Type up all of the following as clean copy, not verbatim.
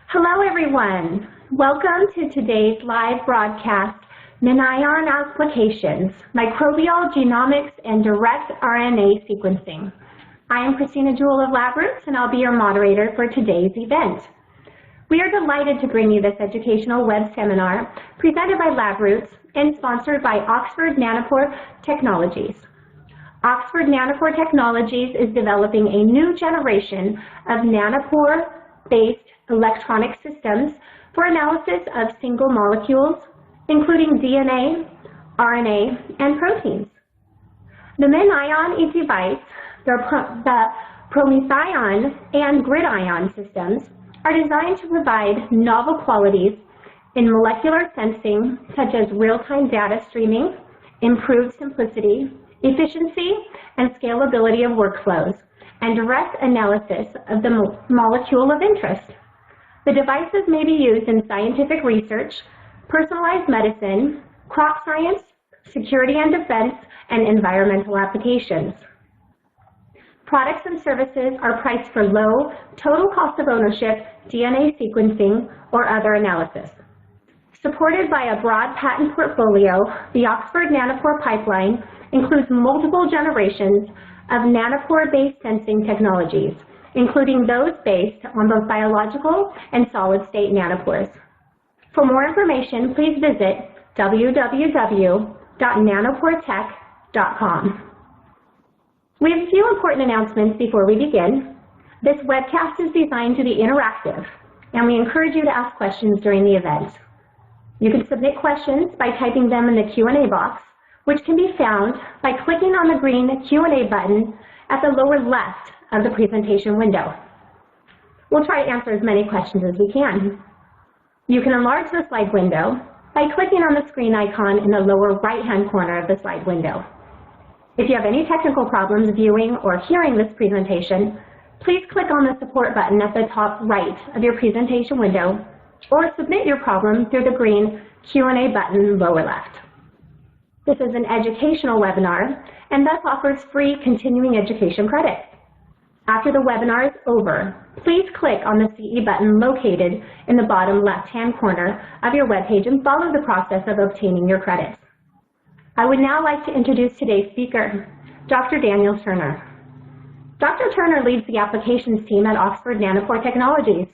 Hello everyone. Welcome to today's live broadcast, MinION Applications, Microbial, Genomics, and Direct RNA Sequencing. I am Christina Jewell of Labroots, and I'll be your moderator for today's event. We are delighted to bring you this educational web seminar presented by Labroots and sponsored by Oxford Nanopore Technologies. Oxford Nanopore Technologies is developing a new generation of nanopore-based electronic systems for analysis of single molecules, including DNA, RNA, and proteins. The MinION device, the PromethION and GridION systems are designed to provide novel qualities in molecular sensing, such as real-time data streaming, improved simplicity, efficiency, and scalability of workflows, and direct analysis of the molecule of interest. The devices may be used in scientific research, personalized medicine, crop science, security and defense, and environmental applications. Products and services are priced for low total cost of ownership, DNA sequencing, or other analysis. Supported by a broad patent portfolio, the Oxford Nanopore pipeline includes multiple generations of nanopore-based sensing technologies, including those based on both biological and solid-state nanopores. For more information, please visit www.nanoporetech.com. We have a few important announcements before we begin. This webcast is designed to be interactive, and we encourage you to ask questions during the event. You can submit questions by typing them in the Q&A box, which can be found by clicking on the green Q&A button at the lower left of the presentation window. We'll try to answer as many questions as we can. You can enlarge the slide window by clicking on the screen icon in the lower right-hand corner of the slide window. If you have any technical problems viewing or hearing this presentation, please click on the support button at the top right of your presentation window, or submit your problem through the green Q&A button lower left. This is an educational webinar and thus offers free continuing education credit. After the webinar is over, please click on the CE button located in the bottom left-hand corner of your webpage and follow the process of obtaining your credits. I would now like to introduce today's speaker, Dr. Daniel Turner. Dr. Turner leads the applications team at Oxford Nanopore Technologies.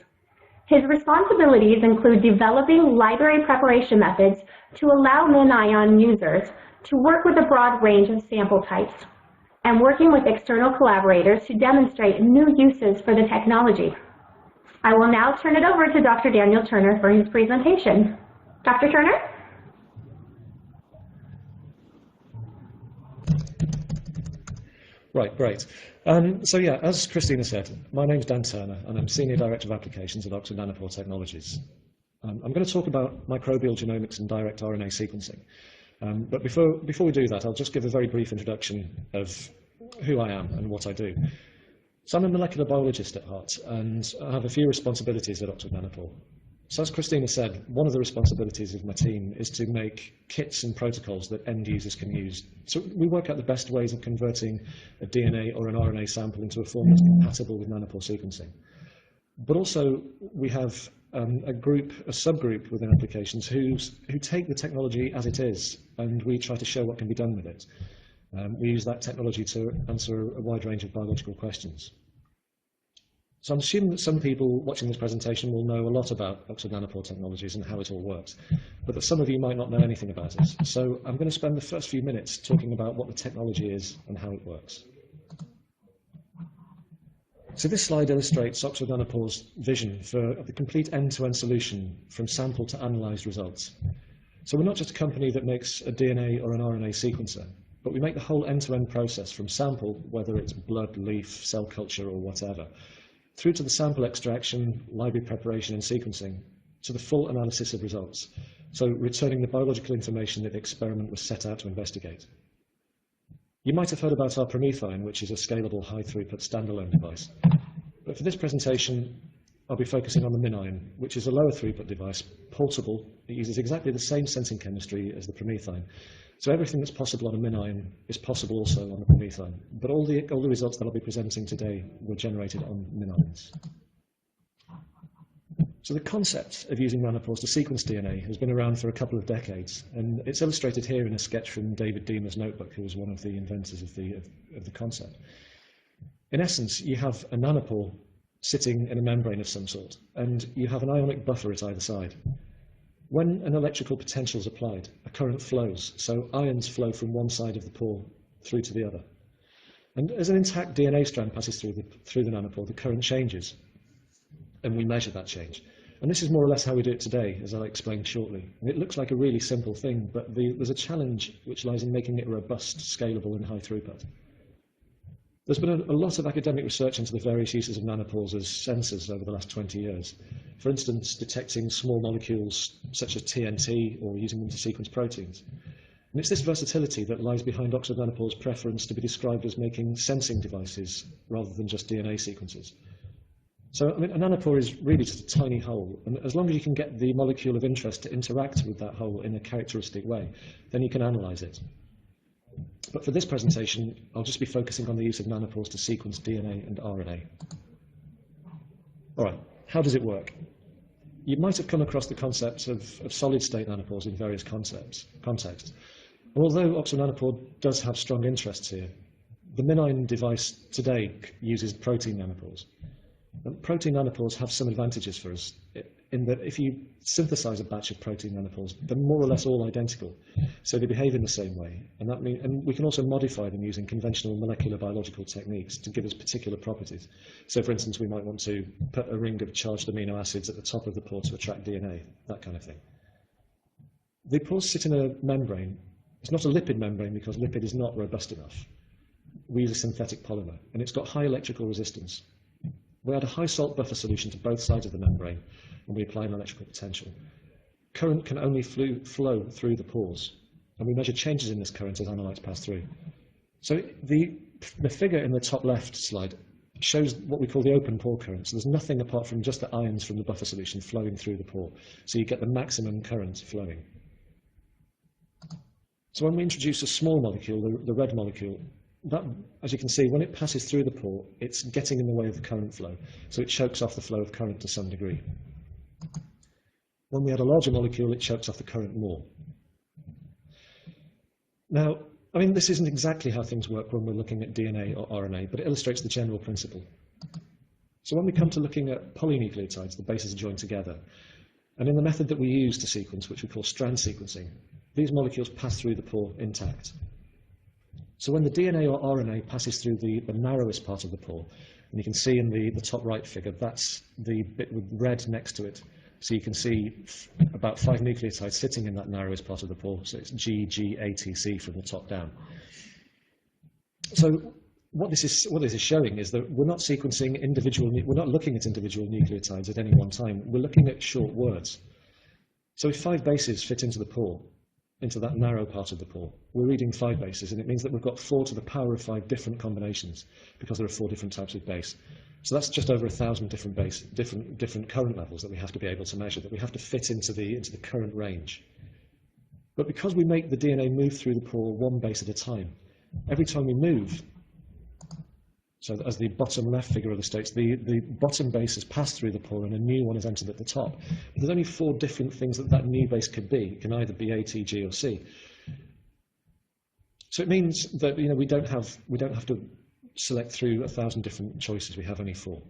His responsibilities include developing library preparation methods to allow MinION users to work with a broad range of sample types, and working with external collaborators to demonstrate new uses for the technology. I will now turn it over to Dr. Daniel Turner for his presentation. Dr. Turner? Right, great. So yeah, as Christina said, my name's Dan Turner, and I'm Senior Director of Applications at Oxford Nanopore Technologies. I'm going to talk about microbial genomics and direct RNA sequencing. But before we do that, I'll just give a very brief introduction of who I am and what I do. So I'm a molecular biologist at heart, and I have a few responsibilities at Oxford Nanopore. So as Christina said, one of the responsibilities of my team is to make kits and protocols that end users can use. So we work out the best ways of converting a DNA or an RNA sample into a form that's compatible with nanopore sequencing. But also we have a subgroup within applications who take the technology as it is, and we try to show what can be done with it. We use that technology to answer a wide range of biological questions. So I'm assuming that some people watching this presentation will know a lot about Oxford Nanopore Technologies and how it all works, but that some of you might not know anything about it. So I'm going to spend the first few minutes talking about what the technology is and how it works. So this slide illustrates Oxford Nanopore's vision for the complete end-to-end solution from sample to analysed results. So we're not just a company that makes a DNA or an RNA sequencer, but we make the whole end-to-end process from sample, whether it's blood, leaf, cell culture, or whatever, through to the sample extraction, library preparation and sequencing, to the full analysis of results, so returning the biological information that the experiment was set out to investigate. You might have heard about our PromethION, which is a scalable, high-throughput standalone device. But for this presentation, I'll be focusing on the MinION, which is a lower throughput device, portable. It uses exactly the same sensing chemistry as the PromethION. So everything that's possible on a MinION is possible also on the PromethION. But all the results that I'll be presenting today were generated on MinIONs. So the concept of using nanopores to sequence DNA has been around for a couple of decades, and it's illustrated here in a sketch from David Deemer's notebook, who was one of the inventors of the concept. In essence, you have a nanopore sitting in a membrane of some sort, and you have an ionic buffer at either side. When an electrical potential is applied, a current flows, so ions flow from one side of the pore through to the other. And as an intact DNA strand passes through the nanopore, the current changes, and we measure that change. And this is more or less how we do it today, as I'll explain shortly. And it looks like a really simple thing, but there's a challenge which lies in making it robust, scalable, and high throughput. There's been a lot of academic research into the various uses of nanopores as sensors over the last 20 years. For instance, detecting small molecules such as TNT or using them to sequence proteins. And it's this versatility that lies behind Oxford Nanopore's preference to be described as making sensing devices rather than just DNA sequences. So, I mean, a nanopore is really just a tiny hole, and as long as you can get the molecule of interest to interact with that hole in a characteristic way, then you can analyze it. But for this presentation, I'll just be focusing on the use of nanopores to sequence DNA and RNA. All right, how does it work? You might have come across the concept of solid-state nanopores in various contexts. Although Oxford Nanopore does have strong interests here, the MinION device today uses protein nanopores. And protein nanopores have some advantages for us in that if you synthesize a batch of protein nanopores, they're more or less all identical, so they behave in the same way. And we can also modify them using conventional molecular biological techniques to give us particular properties. So, for instance, we might want to put a ring of charged amino acids at the top of the pore to attract DNA, that kind of thing. The pores sit in a membrane. It's not a lipid membrane because lipid is not robust enough. We use a synthetic polymer, and it's got high electrical resistance. We add a high salt buffer solution to both sides of the membrane, and we apply an electrical potential. Current can only flow through the pores, and we measure changes in this current as analytes pass through. So the figure in the top left slide shows what we call the open pore current. So there's nothing apart from just the ions from the buffer solution flowing through the pore. So you get the maximum current flowing. So when we introduce a small molecule, the red molecule, that, as you can see, when it passes through the pore, it's getting in the way of the current flow, so it chokes off the flow of current to some degree. When we add a larger molecule, it chokes off the current more. Now, I mean, this isn't exactly how things work when we're looking at DNA or RNA, but it illustrates the general principle. So when we come to looking at polynucleotides, the bases are joined together, and in the method that we use to sequence, which we call strand sequencing, these molecules pass through the pore intact. So when the DNA or RNA passes through the narrowest part of the pore, and you can see in the top right figure, that's the bit with red next to it. So you can see about 5 nucleotides sitting in that narrowest part of the pore. So it's G, G, A, T, C from the top down. So what this is showing is that we're not sequencing we're not looking at individual nucleotides at any one time. We're looking at short words. So if 5 bases fit into the pore, into that narrow part of the pore, we're reading 5 bases, and it means that we've got 4 to the power of 5 different combinations because there are 4 different types of base. So that's just over 1,000 different current levels that we have to be able to measure, that we have to fit into the current range. But because we make the DNA move through the pore 1 base at a time, every time we move, so as the bottom left figure illustrates, the bottom base has passed through the pore and a new one has entered at the top. But there's only 4 different things that new base could be. It can either be A, T, G, or C. So it means that we don't have to select through 1,000 different choices. We have only 4.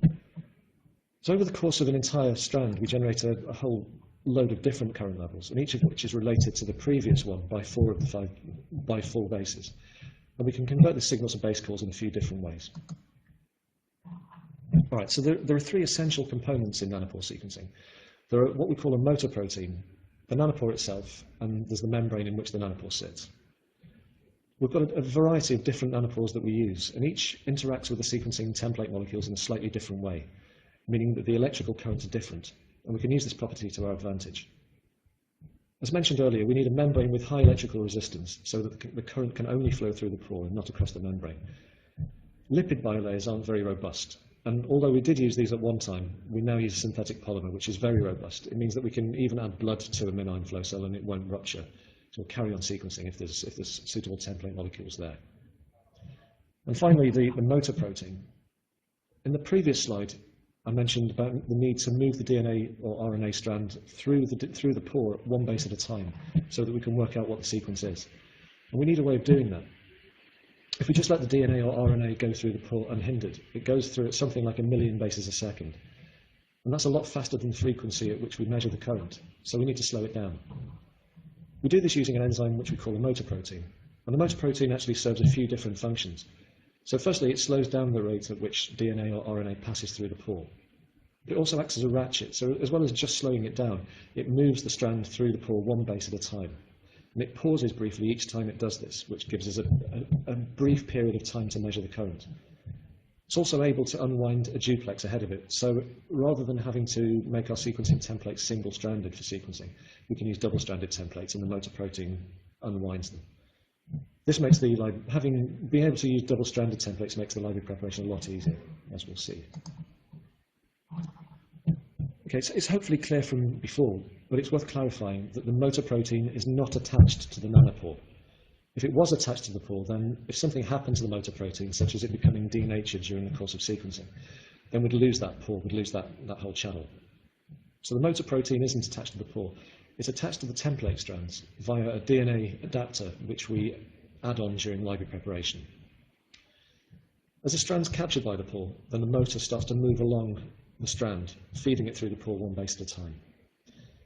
So over the course of an entire strand, we generate a whole load of different current levels, and each of which is related to the previous one by 4 bases. And we can convert the signal to base calls in a few different ways. All right, so there are 3 essential components in nanopore sequencing. There are what we call a motor protein, the nanopore itself, and there's the membrane in which the nanopore sits. We've got a variety of different nanopores that we use, and each interacts with the sequencing template molecules in a slightly different way, meaning that the electrical currents are different, and we can use this property to our advantage. As mentioned earlier, we need a membrane with high electrical resistance so that the current can only flow through the pore and not across the membrane. Lipid bilayers aren't very robust, and although we did use these at one time, we now use a synthetic polymer, which is very robust. It means that we can even add blood to a MinION flow cell and it won't rupture. So we'll carry on sequencing if there's suitable template molecules there. And finally, the motor protein. In the previous slide, I mentioned about the need to move the DNA or RNA strand through the pore one base at a time so that we can work out what the sequence is. And we need a way of doing that. If we just let the DNA or RNA go through the pore unhindered, it goes through at something like 1 million bases a second. And that's a lot faster than the frequency at which we measure the current, so we need to slow it down. We do this using an enzyme which we call a motor protein. And the motor protein actually serves a few different functions. So firstly, it slows down the rate at which DNA or RNA passes through the pore. It also acts as a ratchet, so as well as just slowing it down, it moves the strand through the pore one base at a time. And it pauses briefly each time it does this, which gives us a brief period of time to measure the current. It's also able to unwind a duplex ahead of it, so rather than having to make our sequencing templates single-stranded for sequencing, we can use double-stranded templates, and the motor protein unwinds them. This makes being able to use double-stranded templates makes the library preparation a lot easier, as we'll see. Okay, so it's hopefully clear from before, but it's worth clarifying that the motor protein is not attached to the nanopore. If it was attached to the pore, then if something happened to the motor protein, such as it becoming denatured during the course of sequencing, then we'd lose that pore, we'd lose that whole channel. So the motor protein isn't attached to the pore. It's attached to the template strands via a DNA adapter, which we add on during library preparation. As the strand's captured by the pore, then the motor starts to move along the strand, feeding it through the pore one base at a time.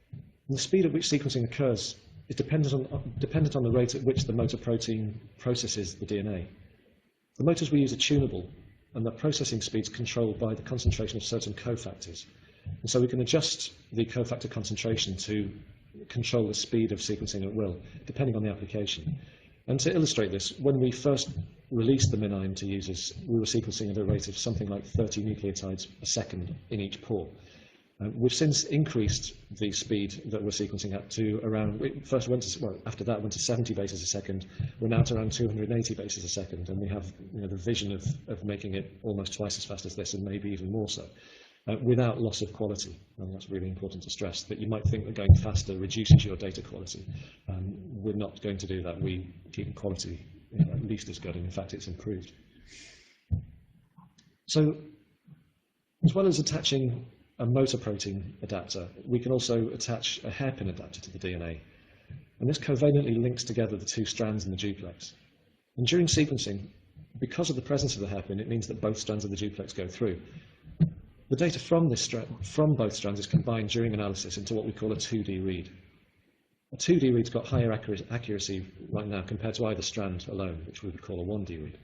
And the speed at which sequencing occurs is dependent on the rate at which the motor protein processes the DNA. The motors we use are tunable, and the processing speed is controlled by the concentration of certain cofactors. And so we can adjust the cofactor concentration to control the speed of sequencing at will, depending on the application. And to illustrate this, when we first released the MinION to users, we were sequencing at a rate of something like 30 nucleotides a second in each pore. We've since increased the speed that we're sequencing at to around, after that went to 70 bases a second. We're now at around 280 bases a second, and we have the vision of making it almost twice as fast as this, and maybe even more so, without loss of quality. And that's really important to stress, that you might think that going faster reduces your data quality. We're not going to do that. We keep quality at least as good, and in fact it's improved. So, as well as attaching a motor protein adapter, we can also attach a hairpin adapter to the DNA. And this covalently links together the two strands in the duplex. And during sequencing, because of the presence of the hairpin, it means that both strands of the duplex go through. The data from both strands is combined during analysis into what we call a 2D read. A 2D read's got higher accuracy right now compared to either strand alone, which we would call a 1D read.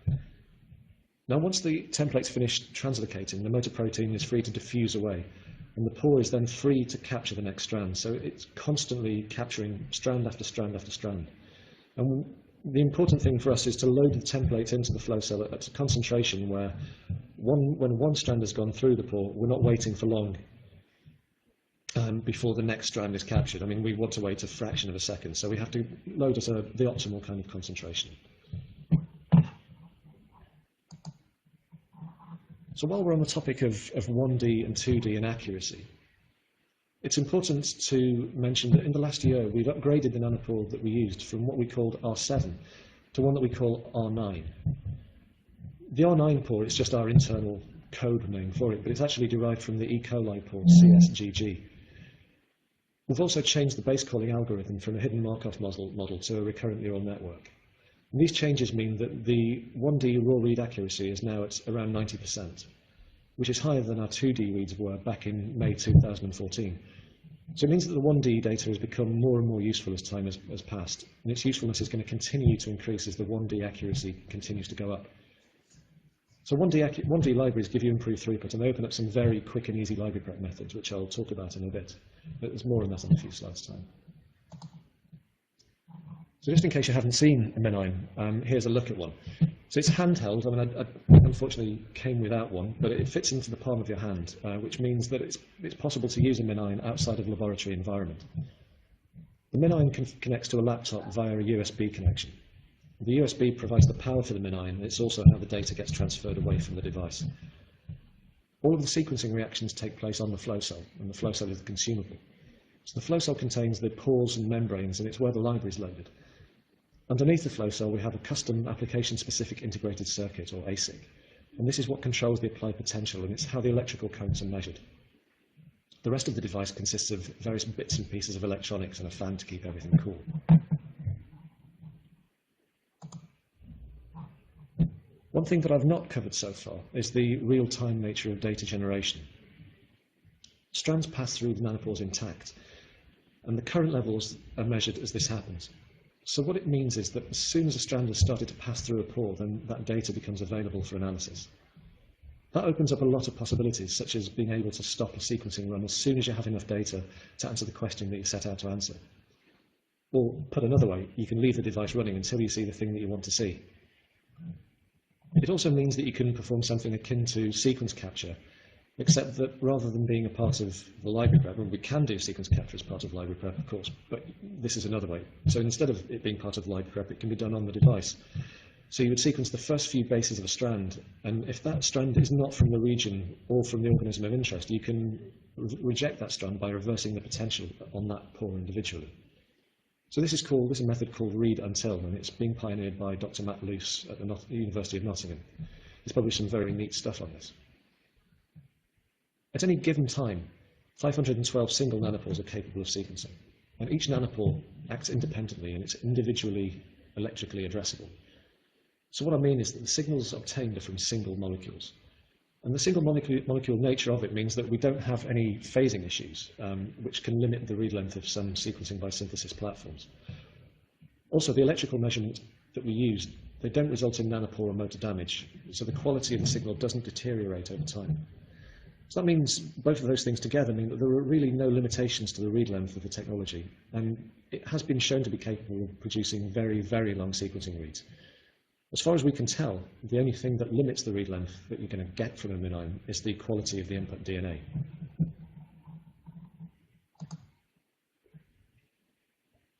Now, once the template's finished translocating, the motor protein is free to diffuse away, and the pore is then free to capture the next strand. So it's constantly capturing strand after strand after strand. And the important thing for us is to load the template into the flow cell at a concentration where when one strand has gone through the pore, we're not waiting for long before the next strand is captured. I mean, we want to wait a fraction of a second, so we have to load at the optimal kind of concentration. So while we're on the topic of 1D and 2D and accuracy, it's important to mention that in the last year we've upgraded the nanopore that we used from what we called R7 to one that we call R9. The R9 pore is just our internal code name for it, but it's actually derived from the E. coli pore, CSGG. We've also changed the base calling algorithm from a hidden Markov model to a recurrent neural network. And these changes mean that the 1D raw read accuracy is now at around 90%, which is higher than our 2D reads were back in May 2014. So it means that the 1D data has become more and more useful as time has passed, and its usefulness is going to continue to increase as the 1D accuracy continues to go up. So 1D libraries give you improved throughput, and they open up some very quick and easy library prep methods, which I'll talk about in a bit. But there's more on that in a few slides' time. So just in case you haven't seen a MinION, here's a look at one. So it's handheld. I mean, I unfortunately came without one, but it fits into the palm of your hand, which means that it's possible to use a MinION outside of a laboratory environment. The MinION connects to a laptop via a USB connection. The USB provides the power for the MinION, and it's also how the data gets transferred away from the device. All of the sequencing reactions take place on the flow cell, and the flow cell is the consumable. So the flow cell contains the pores and membranes, and it's where the library is loaded. Underneath the flow cell, we have a custom application-specific integrated circuit, or ASIC, And this is what controls the applied potential, and it's how the electrical currents are measured. The rest of the device consists of various bits and pieces of electronics and a fan to keep everything cool. One thing that I've not covered so far is the real-time nature of data generation. Strands pass through the nanopores intact, and the current levels are measured as this happens. So what it means is that as soon as a strand has started to pass through a pore, then that data becomes available for analysis. That opens up a lot of possibilities, such as being able to stop a sequencing run as soon as you have enough data to answer the question that you set out to answer. Or, put another way, you can leave the device running until you see the thing that you want to see. It also means that you can perform something akin to sequence capture, except that rather than being a part of the library prep, and we can do sequence capture as part of library prep, of course, but this is another way. So instead of it being part of library prep, it can be done on the device. So you would sequence the first few bases of a strand, and if that strand is not from the region or from the organism of interest, you can reject that strand by reversing the potential on that pore individually. So this is a method called read until, and it's being pioneered by Dr. Matt Luce at the University of Nottingham. He's published some very neat stuff on this. At any given time, 512 single nanopores are capable of sequencing, and each nanopore acts independently and it's individually electrically addressable. So what I mean is that the signals obtained are from single molecules. And the single molecule nature of it means that we don't have any phasing issues, which can limit the read length of some sequencing by synthesis platforms. Also, the electrical measurements that we use, they don't result in nanopore or motor damage, so the quality of the signal doesn't deteriorate over time. So that means both of those things together mean that there are really no limitations to the read length of the technology, and it has been shown to be capable of producing very, very long sequencing reads. As far as we can tell, the only thing that limits the read length that you're going to get from a MinION is the quality of the input DNA.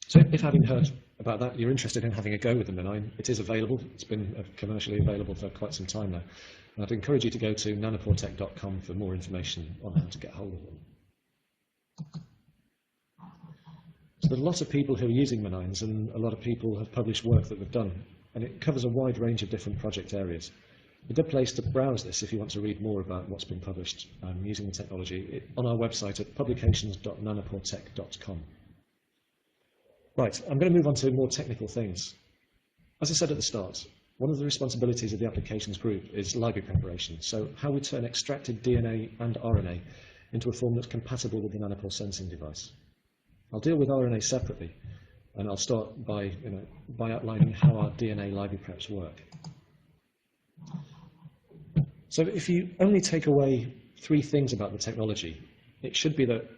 So if having heard about that, you're interested in having a go with the MinION, it is available. It's been commercially available for quite some time now. And I'd encourage you to go to nanoporetech.com for more information on how to get hold of them. So there are lots of people who are using MinIONs, and a lot of people have published work that they've done. And it covers a wide range of different project areas. A good place to browse this if you want to read more about what's been published using the technology on our website at publications.nanoporetech.com. Right, I'm going to move on to more technical things. As I said at the start, one of the responsibilities of the applications group is library preparation, so how we turn extracted DNA and RNA into a form that's compatible with the nanopore sensing device. I'll deal with RNA separately, and I'll start by outlining how our DNA library preps work. So if you only take away three things about the technology, it should be that,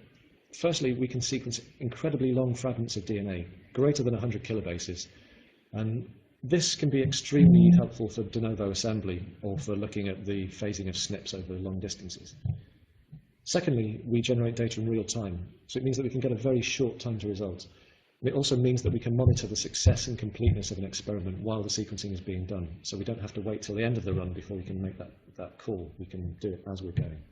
firstly, we can sequence incredibly long fragments of DNA, greater than 100 kilobases, and this can be extremely helpful for de novo assembly or for looking at the phasing of SNPs over long distances. Secondly, we generate data in real time, so it means that we can get a very short time to result. It also means that we can monitor the success and completeness of an experiment while the sequencing is being done. So we don't have to wait till the end of the run before we can make that call. We can do it as we're going.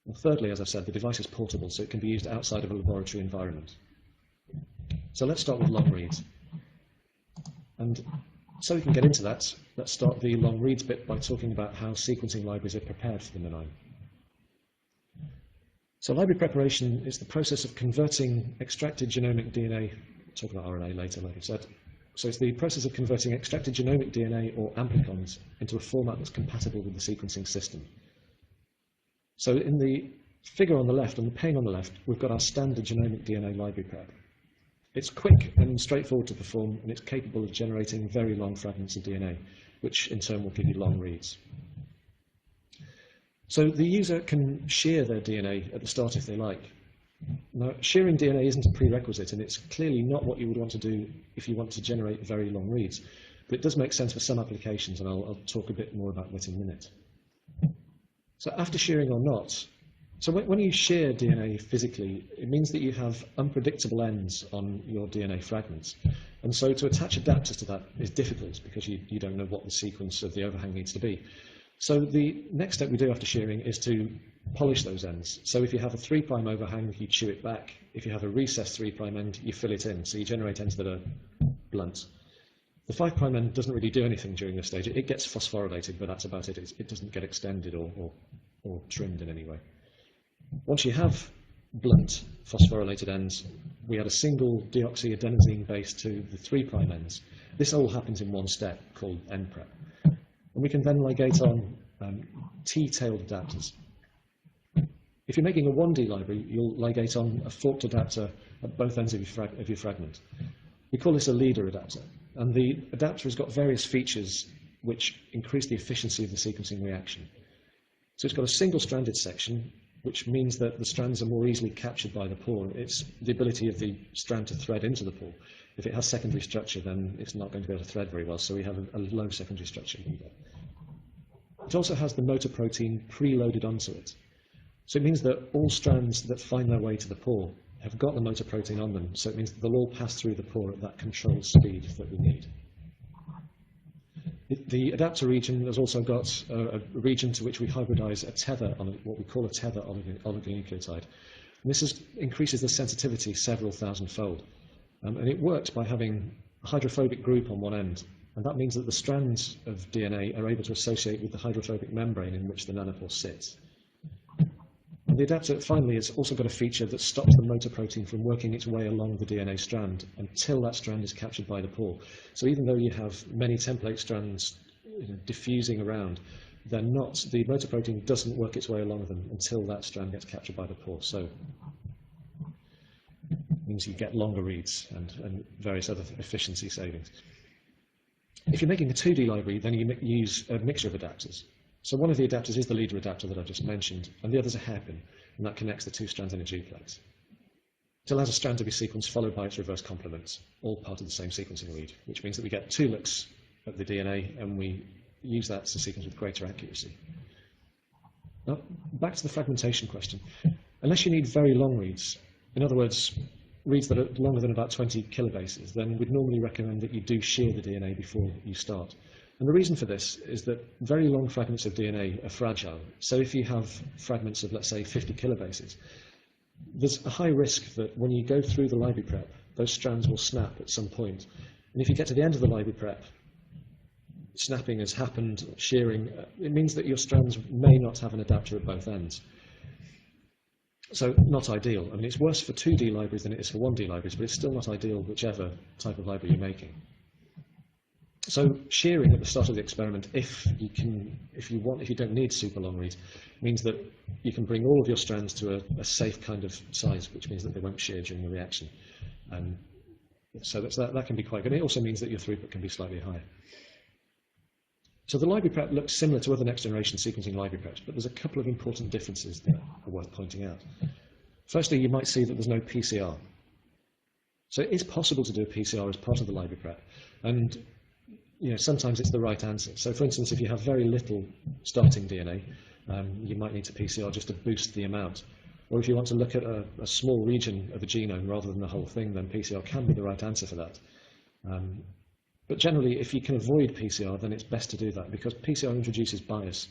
And thirdly, as I've said, the device is portable, so it can be used outside of a laboratory environment. So let's start with long reads. And so we can get into that, let's start the long reads bit by talking about how sequencing libraries are prepared for the MinION. So library preparation is the process of converting extracted genomic DNA, we'll talk about RNA later, like I said. So it's the process of converting extracted genomic DNA or amplicons into a format that's compatible with the sequencing system. So in the figure on the left, on the pane on the left, we've got our standard genomic DNA library prep. It's quick and straightforward to perform, and it's capable of generating very long fragments of DNA, which in turn will give you long reads. So the user can shear their DNA at the start if they like. Now, shearing DNA isn't a prerequisite, and it's clearly not what you would want to do if you want to generate very long reads. But it does make sense for some applications, and I'll talk a bit more about that in a minute. So after shearing or not, so when you shear DNA physically, it means that you have unpredictable ends on your DNA fragments. And so to attach adapters to that is difficult because you don't know what the sequence of the overhang needs to be. So the next step we do after shearing is to polish those ends. So if you have a 3' overhang, you chew it back. If you have a recessed 3' end, you fill it in. So you generate ends that are blunt. The 5' end doesn't really do anything during this stage. It gets phosphorylated, but that's about it. It doesn't get extended or trimmed in any way. Once you have blunt phosphorylated ends, we add a single deoxyadenosine base to the 3' ends. This all happens in one step called end prep. And we can then ligate on T-tailed adapters. If you're making a 1D library, you'll ligate on a forked adapter at both ends of your fragment. We call this a leader adapter. And the adapter has got various features which increase the efficiency of the sequencing reaction. So it's got a single-stranded section, which means that the strands are more easily captured by the pore. It's the ability of the strand to thread into the pore. If it has secondary structure, then it's not going to be able to thread very well, so we have a low secondary structure. It also has the motor protein preloaded onto it. So it means that all strands that find their way to the pore have got the motor protein on them, so it means that they'll all pass through the pore at that controlled speed that we need. The adapter region has also got a region to which we hybridize a tether on what we call a tether oligonucleotide. And this increases the sensitivity several thousand-fold. And it works by having a hydrophobic group on one end, and that means that the strands of DNA are able to associate with the hydrophobic membrane in which the nanopore sits. And the adapter, finally, has also got a feature that stops the motor protein from working its way along the DNA strand until that strand is captured by the pore. So even though you have many template strands diffusing around, the motor protein doesn't work its way along them until that strand gets captured by the pore. So it means you get longer reads and various other efficiency savings. If you're making a 2D library, then you use a mixture of adapters. So one of the adapters is the leader adapter that I just mentioned, and the other is a hairpin, and that connects the two strands in a duplex. It allows a strand to be sequenced followed by its reverse complement, all part of the same sequencing read, which means that we get 2 looks at the DNA, and we use that to sequence with greater accuracy. Now, back to the fragmentation question. Unless you need very long reads, in other words, reads that are longer than about 20 kilobases, then we'd normally recommend that you do shear the DNA before you start. And the reason for this is that very long fragments of DNA are fragile. So if you have fragments of, let's say, 50 kilobases, there's a high risk that when you go through the library prep, those strands will snap at some point. And if you get to the end of the library prep, snapping has happened, shearing, it means that your strands may not have an adapter at both ends. So not ideal. I mean, it's worse for 2D libraries than it is for 1D libraries, but it's still not ideal whichever type of library you're making. So shearing at the start of the experiment, if you don't need super long reads, means that you can bring all of your strands to a safe kind of size, which means that they won't shear during the reaction. So that can be quite good. It also means that your throughput can be slightly higher. So the library prep looks similar to other next-generation sequencing library preps, but there's a couple of important differences that are worth pointing out. Firstly, you might see that there's no PCR. So it is possible to do a PCR as part of the library prep, and sometimes it's the right answer. So for instance, if you have very little starting DNA, you might need to PCR just to boost the amount. Or if you want to look at a small region of a genome rather than the whole thing, then PCR can be the right answer for that. But generally, if you can avoid PCR, then it's best to do that, because PCR introduces bias.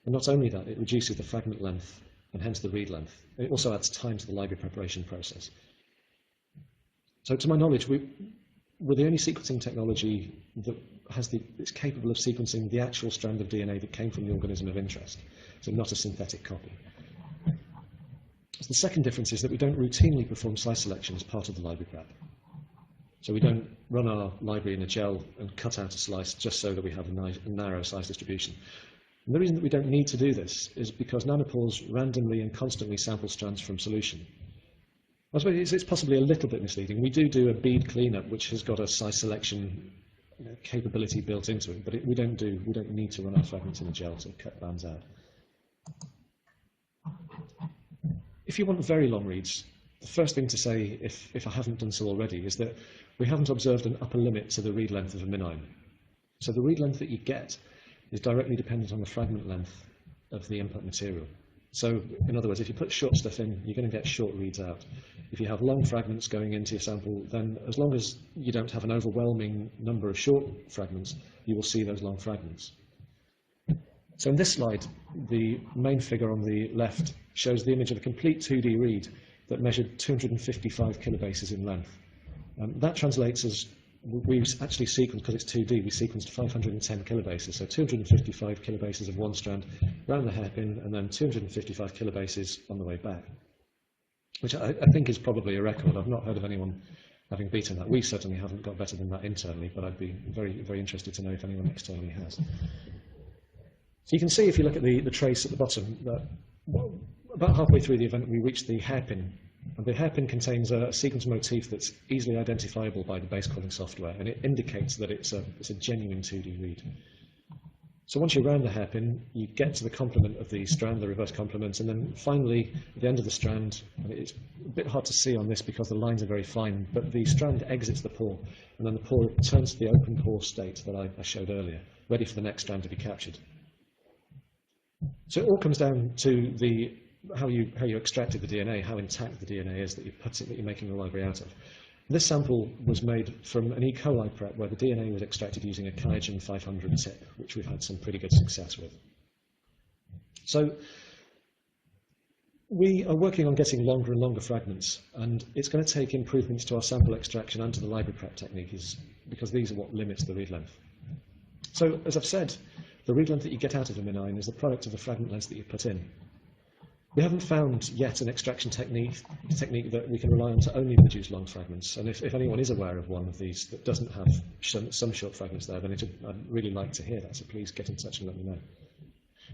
And not only that, it reduces the fragment length and hence the read length. It also adds time to the library preparation process. So to my knowledge, we're the only sequencing technology that it's capable of sequencing the actual strand of DNA that came from the organism of interest, so not a synthetic copy. So the second difference is that we don't routinely perform size selection as part of the library prep. So we don't run our library in a gel and cut out a slice just so that we have a narrow size distribution. And the reason that we don't need to do this is because nanopores randomly and constantly sample strands from solution. I suppose it's possibly a little bit misleading. We do a bead cleanup, which has got a size selection capability built into it, but we don't need to run our fragments in a gel to cut bands out. If you want very long reads, the first thing to say, if I haven't done so already, is that we haven't observed an upper limit to the read length of a MinION. So the read length that you get is directly dependent on the fragment length of the input material. So, in other words, if you put short stuff in, you're going to get short reads out. If you have long fragments going into your sample, then as long as you don't have an overwhelming number of short fragments, you will see those long fragments. So in this slide, the main figure on the left shows the image of a complete 2D read that measured 255 kilobases in length. That translates as we actually sequenced, because it's 2D, we sequenced 510 kilobases, so 255 kilobases of one strand around the hairpin, and then 255 kilobases on the way back, which I think is probably a record. I've not heard of anyone having beaten that. We certainly haven't got better than that internally, but I'd be very, very interested to know if anyone externally has. So you can see, if you look at the trace at the bottom, that about halfway through the event we reached the hairpin. And the hairpin contains a sequence motif that's easily identifiable by the base calling software, and it indicates that it's a genuine 2D read. So once you're around the hairpin, you get to the complement of the strand, the reverse complement, and then finally, at the end of the strand, and it's a bit hard to see on this because the lines are very fine, but the strand exits the pore, and then the pore turns to the open pore state that I showed earlier, ready for the next strand to be captured. So it all comes down to how you extracted the DNA, how intact the DNA is that you're making the library out of. This sample was made from an E. coli prep where the DNA was extracted using a QIAGEN 500 tip, which we've had some pretty good success with. So we are working on getting longer and longer fragments, and it's going to take improvements to our sample extraction and to the library prep technique, because these are what limits the read length. So as I've said, the read length that you get out of a MinION is the product of the fragment lengths that you put in. We haven't found yet an extraction technique that we can rely on to only produce long fragments. And if anyone is aware of one of these that doesn't have some short fragments there, then I'd really like to hear that. So please get in touch and let me know.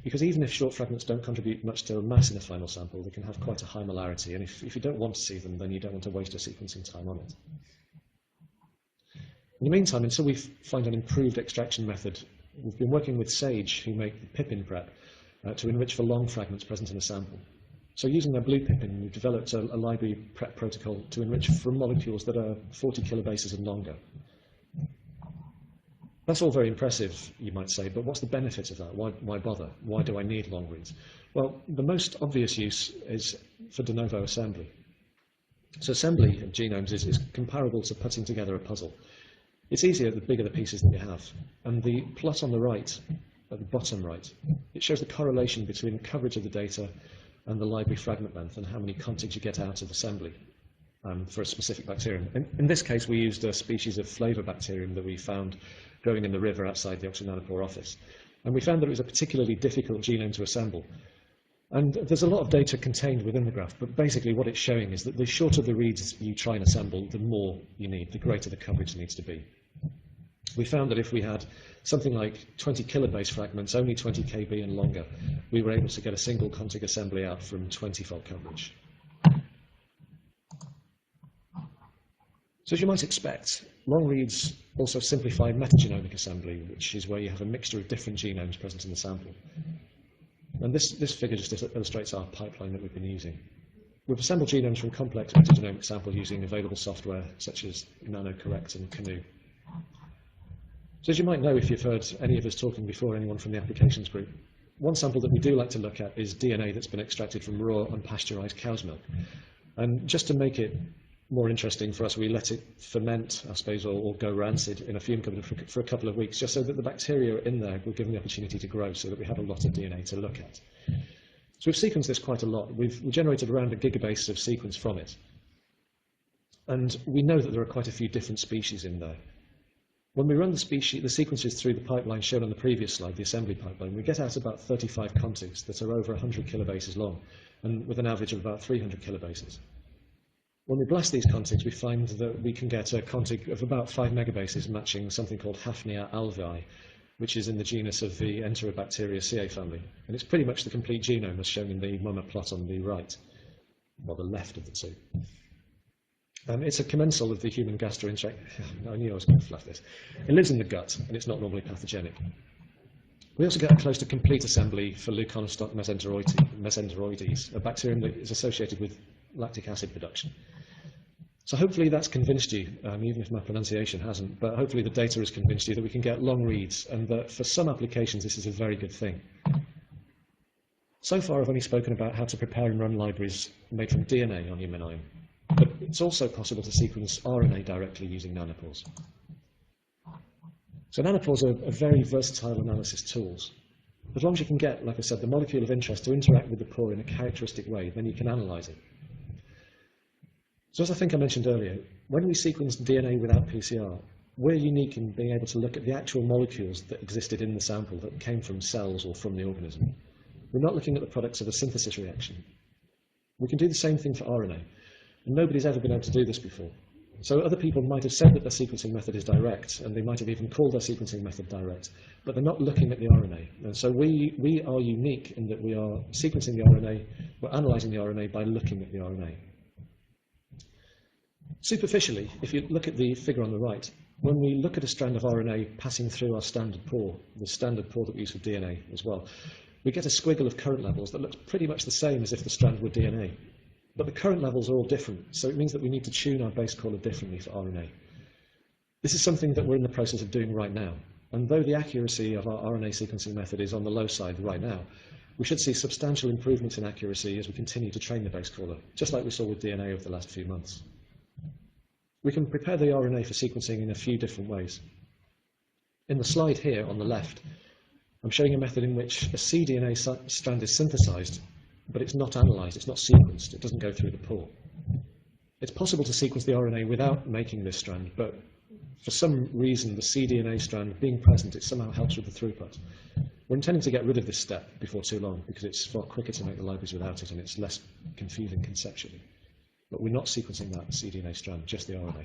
Because even if short fragments don't contribute much to mass in a final sample, they can have quite a high molarity. And if you don't want to see them, then you don't want to waste your sequencing time on it. In the meantime, until we find an improved extraction method, we've been working with Sage, who make the Pippin prep, to enrich for long fragments present in a sample. So using their blue Pippin, we've developed a library prep protocol to enrich for molecules that are 40 kilobases and longer. That's all very impressive, you might say, but what's the benefit of that? Why bother? Why do I need long reads? Well, the most obvious use is for de novo assembly. So assembly of genomes is comparable to putting together a puzzle. It's easier the bigger the pieces that you have. And the plot on the right, at the bottom right, it shows the correlation between the coverage of the data and the library fragment length and how many contigs you get out of assembly for a specific bacterium. In this case, we used a species of flavor bacterium that we found growing in the river outside the Oxford Nanopore office. And we found that it was a particularly difficult genome to assemble. And there's a lot of data contained within the graph, but basically what it's showing is that the shorter the reads you try and assemble, the more you need, the greater the coverage needs to be. We found that if we had something like 20 kilobase fragments, only 20 kb and longer, we were able to get a single contig assembly out from 20-fold coverage. So as you might expect, long reads also simplify metagenomic assembly, which is where you have a mixture of different genomes present in the sample. And this figure just illustrates our pipeline that we've been using. We've assembled genomes from complex metagenomic samples using available software such as NanoCorrect and Canoe. So as you might know if you've heard any of us talking before, anyone from the applications group, one sample that we do like to look at is DNA that's been extracted from raw unpasteurized cow's milk. And just to make it more interesting for us, we let it ferment, I suppose, or go rancid in a fume cupboard for a couple of weeks, just so that the bacteria in there were given the opportunity to grow, so that we have a lot of DNA to look at. So we've sequenced this quite a lot. We've generated around a gigabase of sequence from it. And we know that there are quite a few different species in there. When we run the sequences through the pipeline shown on the previous slide, the assembly pipeline, we get out about 35 contigs that are over 100 kilobases long, and with an average of about 300 kilobases. When we blast these contigs, we find that we can get a contig of about 5 megabases matching something called Hafnia alvei, which is in the genus of the Enterobacteriaceae family. And it's pretty much the complete genome as shown in the MUMA plot on the right, or the left of the two. It's a commensal of the human gastrointestinal. I knew I was going to fluff this. It lives in the gut, and it's not normally pathogenic. We also get close to complete assembly for Leuconostoc mesenteroides, a bacterium that is associated with lactic acid production. So hopefully that's convinced you, even if my pronunciation hasn't, but hopefully the data has convinced you that we can get long reads, and that for some applications this is a very good thing. So far I've only spoken about how to prepare and run libraries made from DNA on your MinION. But it's also possible to sequence RNA directly using nanopores. So nanopores are very versatile analysis tools. As long as you can get, like I said, the molecule of interest to interact with the pore in a characteristic way, then you can analyze it. So as I think I mentioned earlier, when we sequence DNA without PCR, we're unique in being able to look at the actual molecules that existed in the sample that came from cells or from the organism. We're not looking at the products of a synthesis reaction. We can do the same thing for RNA, and nobody's ever been able to do this before. So other people might have said that their sequencing method is direct, and they might have even called their sequencing method direct, but they're not looking at the RNA. And so we are unique in that we are sequencing the RNA, we're analyzing the RNA by looking at the RNA. Superficially, if you look at the figure on the right, when we look at a strand of RNA passing through our standard pore, the standard pore that we use for DNA as well, we get a squiggle of current levels that looks pretty much the same as if the strand were DNA. But the current levels are all different, so it means that we need to tune our base caller differently for RNA. This is something that we're in the process of doing right now. And though the accuracy of our RNA sequencing method is on the low side right now, we should see substantial improvements in accuracy as we continue to train the base caller, just like we saw with DNA over the last few months. We can prepare the RNA for sequencing in a few different ways. In the slide here on the left, I'm showing a method in which a cDNA strand is synthesized, but it's not analyzed, it's not sequenced, it doesn't go through the pore. It's possible to sequence the RNA without making this strand, but for some reason, the cDNA strand being present, it somehow helps with the throughput. We're intending to get rid of this step before too long, because it's far quicker to make the libraries without it, and it's less confusing conceptually. But we're not sequencing that cDNA strand, just the RNA.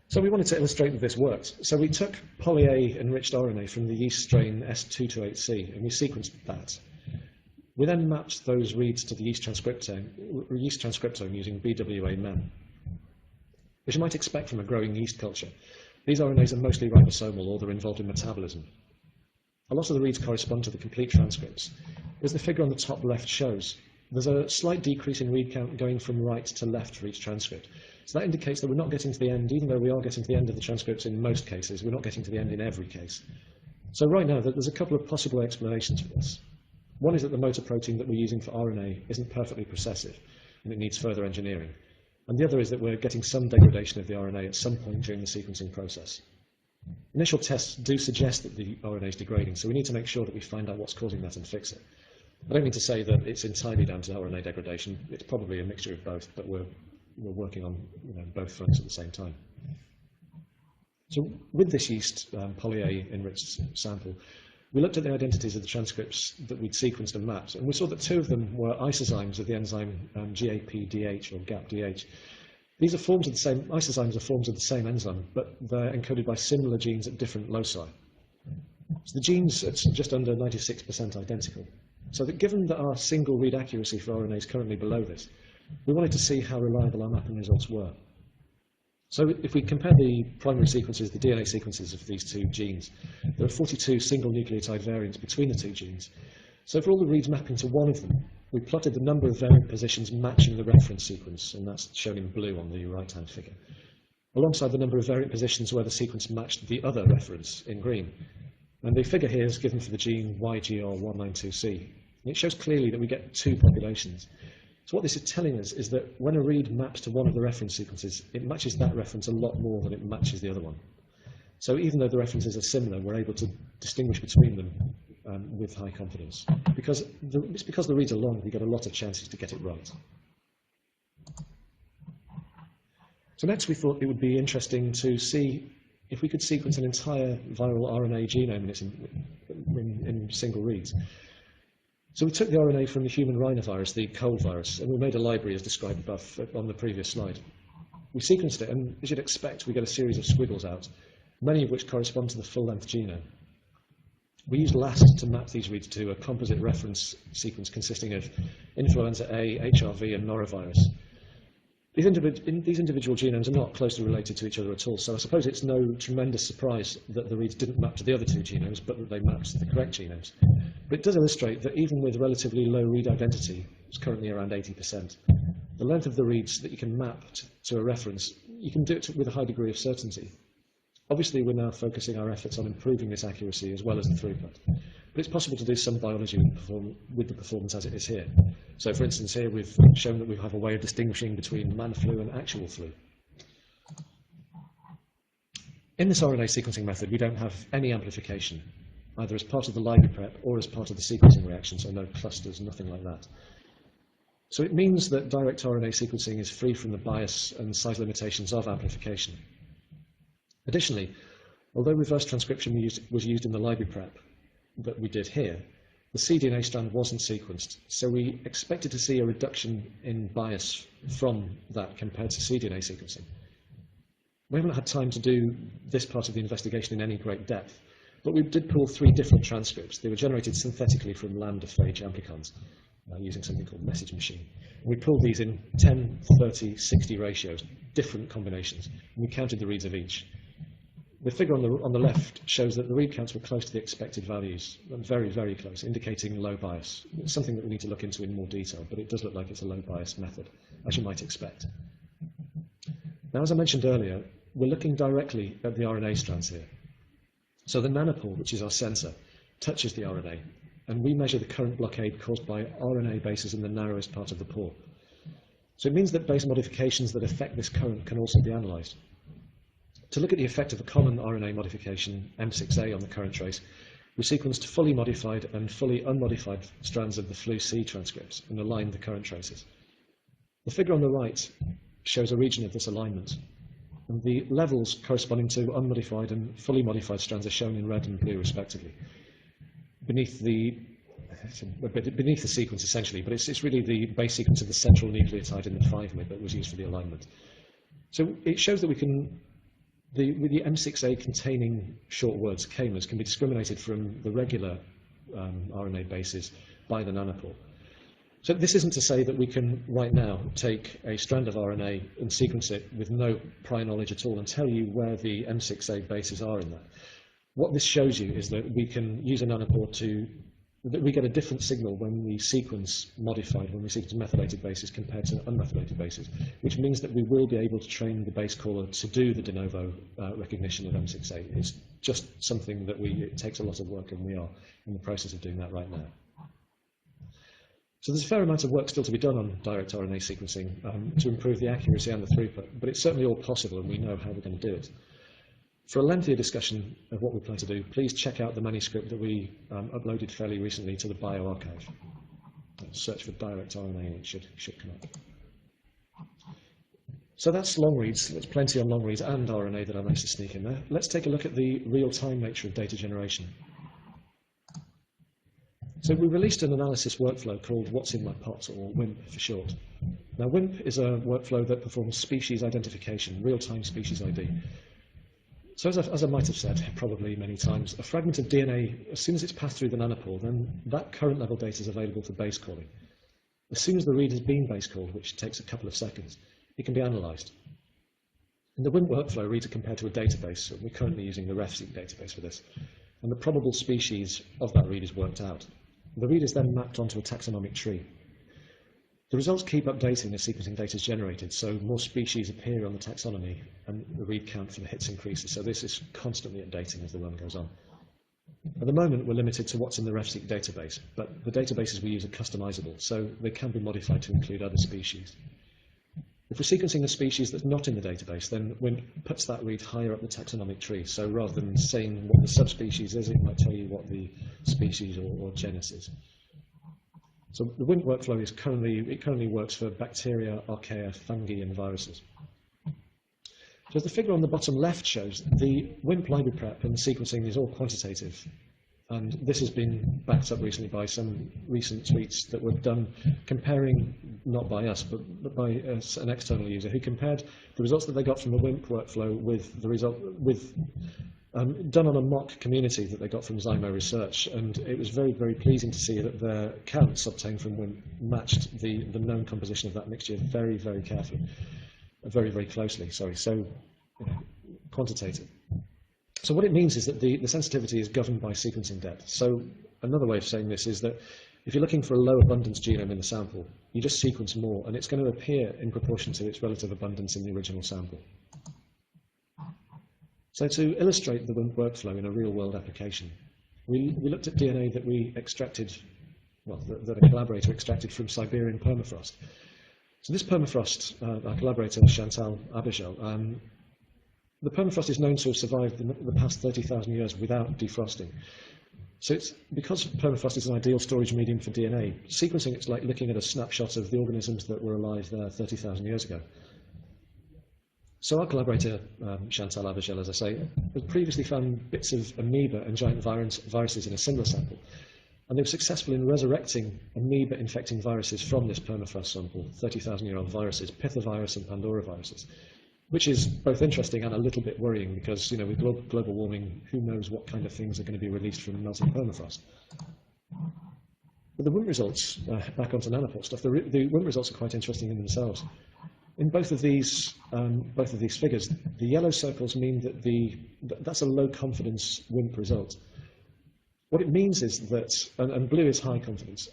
So we wanted to illustrate that this works. So we took poly-A enriched RNA from the yeast strain S228C, and we sequenced that. We then mapped those reads to the yeast transcriptome using BWA-MEM. As you might expect from a growing yeast culture, these RNAs are mostly ribosomal, or they're involved in metabolism. A lot of the reads correspond to the complete transcripts. As the figure on the top left shows, there's a slight decrease in read count going from right to left for each transcript. So that indicates that we're not getting to the end, even though we are getting to the end of the transcripts in most cases, we're not getting to the end in every case. So right now, there's a couple of possible explanations for this. One is that the motor protein that we're using for RNA isn't perfectly processive, and it needs further engineering. And the other is that we're getting some degradation of the RNA at some point during the sequencing process. Initial tests do suggest that the RNA is degrading, so we need to make sure that we find out what's causing that and fix it. I don't mean to say that it's entirely down to RNA degradation. It's probably a mixture of both, but we're working on both fronts at the same time. So with this yeast poly-A enriched sample, we looked at the identities of the transcripts that we'd sequenced and mapped, and we saw that two of them were isozymes of the enzyme GAPDH or GAPDH. These are forms of the same, isozymes are forms of the same enzyme, but they're encoded by similar genes at different loci. So the genes are just under 96% identical. So that given that our single read accuracy for RNA is currently below this, we wanted to see how reliable our mapping results were. So if we compare the primary sequences, the DNA sequences of these two genes, there are 42 single nucleotide variants between the two genes. So for all the reads mapping to one of them, we plotted the number of variant positions matching the reference sequence, and that's shown in blue on the right-hand figure, alongside the number of variant positions where the sequence matched the other reference in green. And the figure here is given for the gene YGR192C. And it shows clearly that we get two populations. So what this is telling us is that when a read maps to one of the reference sequences, it matches that reference a lot more than it matches the other one. So even though the references are similar, we're able to distinguish between them with high confidence. It's because the reads are long, we get a lot of chances to get it right. So next we thought it would be interesting to see if we could sequence an entire viral RNA genome in single reads. So we took the RNA from the human rhinovirus, the cold virus, and we made a library as described above on the previous slide. We sequenced it, and as you'd expect, we get a series of squiggles out, many of which correspond to the full-length genome. We used LAST to map these reads to a composite reference sequence consisting of influenza A, HRV, and norovirus. These individual genomes are not closely related to each other at all, so I suppose it's no tremendous surprise that the reads didn't map to the other two genomes, but that they mapped to the correct genomes. But it does illustrate that even with relatively low read identity, it's currently around 80%, the length of the reads that you can map to a reference, you can do it with a high degree of certainty. Obviously, we're now focusing our efforts on improving this accuracy as well as the throughput. But it's possible to do some biology with the performance as it is here. So for instance, here we've shown that we have a way of distinguishing between man flu and actual flu. In this RNA sequencing method, we don't have any amplification, either as part of the library prep or as part of the sequencing reaction, so no clusters, nothing like that. So it means that direct RNA sequencing is free from the bias and size limitations of amplification. Additionally, although reverse transcription was used in the library prep that we did here, the cDNA strand wasn't sequenced, so we expected to see a reduction in bias from that compared to cDNA sequencing. We haven't had time to do this part of the investigation in any great depth, but we did pull 3 different transcripts. They were generated synthetically from lambda phage amplicons using something called message machine. We pulled these in 10, 30, 60 ratios, different combinations, and we counted the reads of each. The figure on the left shows that the read counts were close to the expected values, very, very close, indicating low bias. It's something that we need to look into in more detail, but it does look like it's a low bias method, as you might expect. Now, as I mentioned earlier, we're looking directly at the RNA strands here. So the nanopore, which is our sensor, touches the RNA, and we measure the current blockade caused by RNA bases in the narrowest part of the pore. So it means that base modifications that affect this current can also be analysed. To look at the effect of a common RNA modification, M6A, on the current trace, we sequenced fully modified and fully unmodified strands of the flu-C transcripts and aligned the current traces. The figure on the right shows a region of this alignment, and the levels corresponding to unmodified and fully modified strands are shown in red and blue respectively. Beneath the sequence essentially, but it's really the base sequence of the central nucleotide in the 5' that was used for the alignment. So it shows that we can, with the M6A containing short words, KMers, can be discriminated from the regular RNA bases by the nanopore. So this isn't to say that we can right now take a strand of RNA and sequence it with no prior knowledge at all and tell you where the M6A bases are in that. What this shows you is that we can use a nanopore that we get a different signal when we sequence modified, when we sequence methylated bases compared to unmethylated bases, which means that we will be able to train the base caller to do the de novo recognition of M6A. It's just something that it takes a lot of work, and we are in the process of doing that right now. So there's a fair amount of work still to be done on direct RNA sequencing to improve the accuracy and the throughput, but it's certainly all possible, and we know how we're going to do it. For a lengthier discussion of what we plan to do, please check out the manuscript that we uploaded fairly recently to the bioRxiv. Search for direct RNA and it should come up. So that's long reads. There's plenty on long reads and RNA that I managed to sneak in there. Let's take a look at the real-time nature of data generation. So we released an analysis workflow called What's in My Pot, or WIMP for short. Now, WIMP is a workflow that performs species identification, real-time species ID. So as I might have said, probably many times, a fragment of DNA, as soon as it's passed through the nanopore, then that current level data is available for base calling. As soon as the read has been base called, which takes a couple of seconds, it can be analysed. And the WIMP workflow reads are compared to a database, so we're currently using the RefSeq database for this. And the probable species of that read is worked out. The read is then mapped onto a taxonomic tree. The results keep updating as sequencing data is generated, so more species appear on the taxonomy and the read count for the hits increases. So this is constantly updating as the run goes on. At the moment, we're limited to what's in the RefSeq database, but the databases we use are customizable, so they can be modified to include other species. If we're sequencing a species that's not in the database, then WIMP puts that read higher up the taxonomic tree. So rather than saying what the subspecies is, it might tell you what the species or genus is. So the WIMP workflow currently works for bacteria, archaea, fungi, and viruses. So as the figure on the bottom left shows, the WIMP library prep and sequencing is all quantitative. And this has been backed up recently by some recent tweets that were done comparing, not by us, but by an external user who compared the results that they got from the WIMP workflow with the result done on a mock community that they got from Zymo Research. And it was very, very pleasing to see that the counts obtained from WIMP matched the known composition of that mixture very, very carefully, very, very closely, sorry, so quantitative. So what it means is that the sensitivity is governed by sequencing depth. So another way of saying this is that if you're looking for a low abundance genome in the sample, you just sequence more, and it's going to appear in proportion to its relative abundance in the original sample. So to illustrate the WIMP workflow in a real-world application, we looked at DNA that we extracted, well, that a collaborator extracted from Siberian permafrost. So this permafrost, our collaborator Chantal Abigel, the permafrost is known to have survived the past 30,000 years without defrosting. So it's because permafrost is an ideal storage medium for DNA, sequencing it's like looking at a snapshot of the organisms that were alive there 30,000 years ago. So our collaborator, Chantal Abergel, as I say, had previously found bits of amoeba and giant viruses in a similar sample, and they were successful in resurrecting amoeba-infecting viruses from this permafrost sample, 30,000-year-old viruses, pithevirus and Pandora viruses, which is both interesting and a little bit worrying because, with global warming, who knows what kind of things are going to be released from melting permafrost. But the WIMP results, back onto Nanopore stuff, the WIMP results are quite interesting in themselves. In both of these figures, the yellow circles mean that that's a low confidence WIMP result. What it means is that, and blue is high confidence,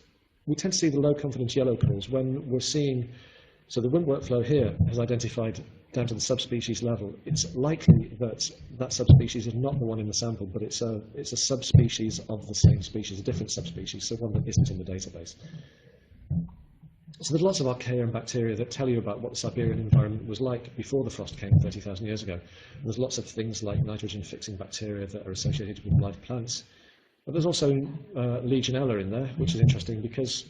we tend to see the low confidence yellow calls when we're seeing, so the WIMP workflow here has identified down to the subspecies level. It's likely that that subspecies is not the one in the sample, but it's a subspecies of the same species, a different subspecies, so one that isn't in the database. So there's lots of archaea and bacteria that tell you about what the Siberian environment was like before the frost came 30,000 years ago. And there's lots of things like nitrogen-fixing bacteria that are associated with live plants. But there's also Legionella in there, which is interesting because,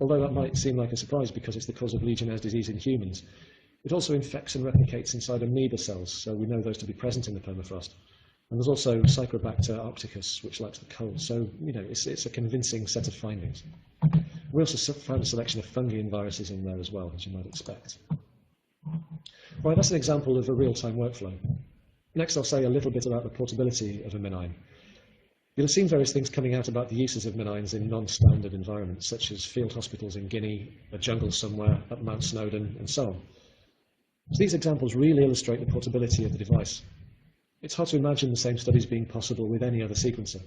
although that might seem like a surprise because it's the cause of Legionnaire's disease in humans, it also infects and replicates inside amoeba cells, so we know those to be present in the permafrost. And there's also Psychrobacter arcticus, which likes the cold. So, it's a convincing set of findings. We also found a selection of fungi and viruses in there as well, as you might expect. Right, that's an example of a real-time workflow. Next, I'll say a little bit about the portability of a MinION. You'll have seen various things coming out about the uses of MinIONs in non-standard environments, such as field hospitals in Guinea, a jungle somewhere at Mount Snowdon, and so on. So these examples really illustrate the portability of the device. It's hard to imagine the same studies being possible with any other sequencer.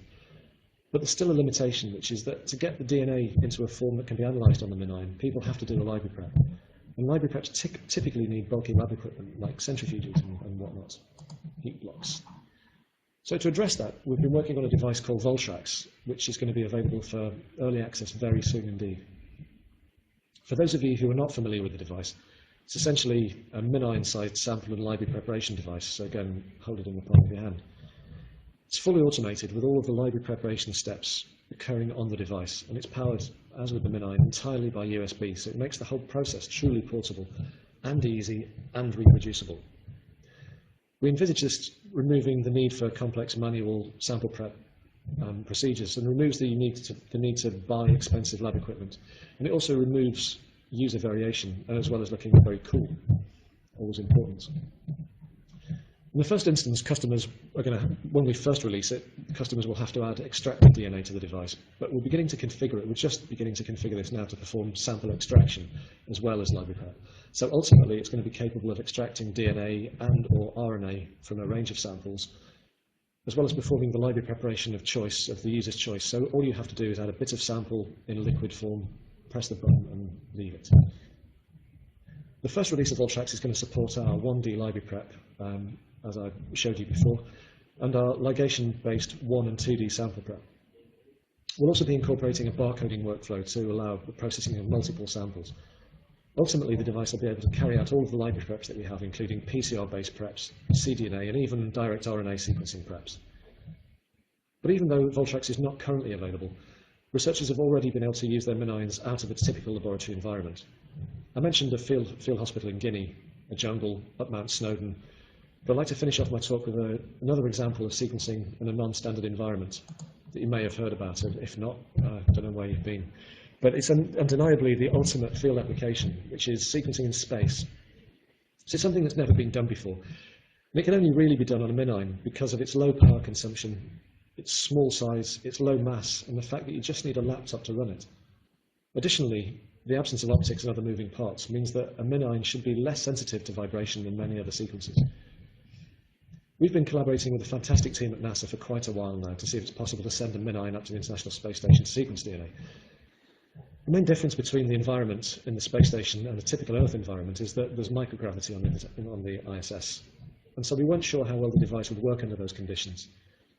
But there's still a limitation, which is that to get the DNA into a form that can be analysed on the MinION, people have to do a library prep. And library preps typically need bulky lab equipment, like centrifuges and whatnot, heat blocks. So to address that, we've been working on a device called Voltrax, which is going to be available for early access very soon indeed. For those of you who are not familiar with the device, it's essentially a MinION-sized sample and library preparation device, so again, hold it in the palm of your hand. It's fully automated with all of the library preparation steps occurring on the device, and it's powered, as with the MinION, entirely by USB, so it makes the whole process truly portable and easy and reproducible. We envisage this removing the need for complex manual sample prep procedures and removes the need to buy expensive lab equipment. And it also removes user variation, as well as looking very cool, always important. In the first instance, customers are going to, when we first release it, customers will have to add extracted DNA to the device, but we're beginning to configure it. We're just beginning to configure this now to perform sample extraction as well as library prep. So ultimately, it's going to be capable of extracting DNA and or RNA from a range of samples, as well as performing the library preparation of choice, of the user's choice. So all you have to do is add a bit of sample in a liquid form, press the button and leave it. The first release of Voltrax is going to support our 1D library prep, as I showed you before, and our ligation-based 1 and 2D sample prep. We'll also be incorporating a barcoding workflow to allow the processing of multiple samples. Ultimately, the device will be able to carry out all of the library preps that we have, including PCR-based preps, cDNA, and even direct RNA sequencing preps. But even though Voltrax is not currently available, researchers have already been able to use their MinIONs out of a typical laboratory environment. I mentioned a field hospital in Guinea, a jungle up Mount Snowdon, but I'd like to finish off my talk with another example of sequencing in a non-standard environment that you may have heard about, and if not, I don't know where you've been. But it's undeniably the ultimate field application, which is sequencing in space. So it's something that's never been done before. And it can only really be done on a MinION because of its low power consumption, its small size, its low mass, and the fact that you just need a laptop to run it. Additionally, the absence of optics and other moving parts means that a MinION should be less sensitive to vibration than many other sequences. We've been collaborating with a fantastic team at NASA for quite a while now to see if it's possible to send a MinION up to the International Space Station to sequence DNA. The main difference between the environment in the space station and a typical Earth environment is that there's microgravity on the ISS. And so we weren't sure how well the device would work under those conditions.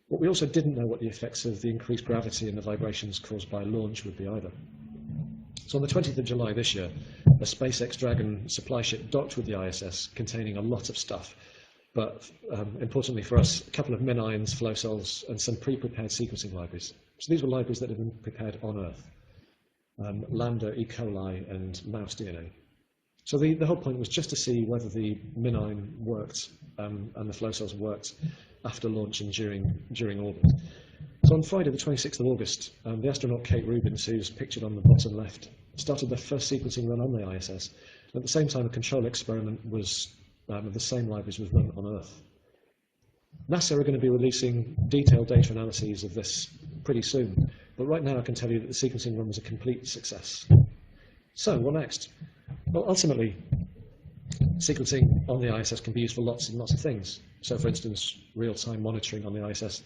But we also didn't know what the effects of the increased gravity and the vibrations caused by launch would be either. So on the 20th of July this year, a SpaceX Dragon supply ship docked with the ISS containing a lot of stuff. But importantly for us, a couple of MinIONs, flow cells, and some pre-prepared sequencing libraries. So these were libraries that had been prepared on Earth. Lambda, E. coli, and mouse DNA. So the whole point was just to see whether the MinION worked and the flow cells worked after launch and during orbit. So on Friday, the 26th of August, the astronaut Kate Rubins, who's pictured on the bottom left, started their first sequencing run on the ISS. At the same time, a control experiment of the same libraries was run on Earth. NASA are going to be releasing detailed data analyses of this pretty soon, but right now I can tell you that the sequencing run was a complete success. So what next? Well, ultimately, sequencing on the ISS can be used for lots and lots of things. So for instance, real-time monitoring on the ISS,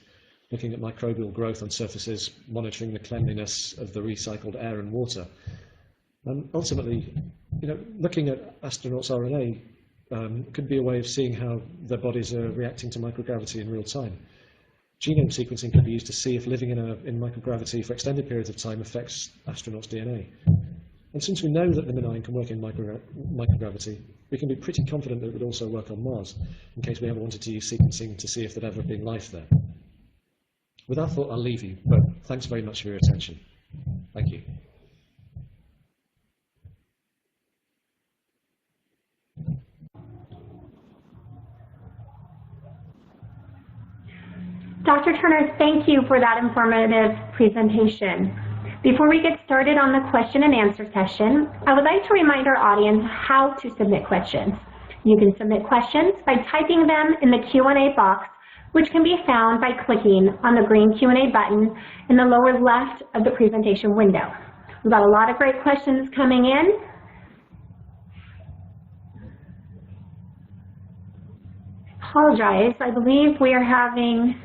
looking at microbial growth on surfaces, monitoring the cleanliness of the recycled air and water. And ultimately, looking at astronauts' RNA could be a way of seeing how their bodies are reacting to microgravity in real time. Genome sequencing could be used to see if living in microgravity for extended periods of time affects astronauts' DNA. And since we know that the MinION can work in microgravity, we can be pretty confident that it would also work on Mars, in case we ever wanted to use sequencing to see if there'd ever been life there. With that thought, I'll leave you, but thanks very much for your attention. Thank you. Dr. Turner, thank you for that informative presentation. Before we get started on the question and answer session, I would like to remind our audience how to submit questions. You can submit questions by typing them in the Q&A box, which can be found by clicking on the green Q&A button in the lower left of the presentation window. We've got a lot of great questions coming in. Apologize, I believe we are having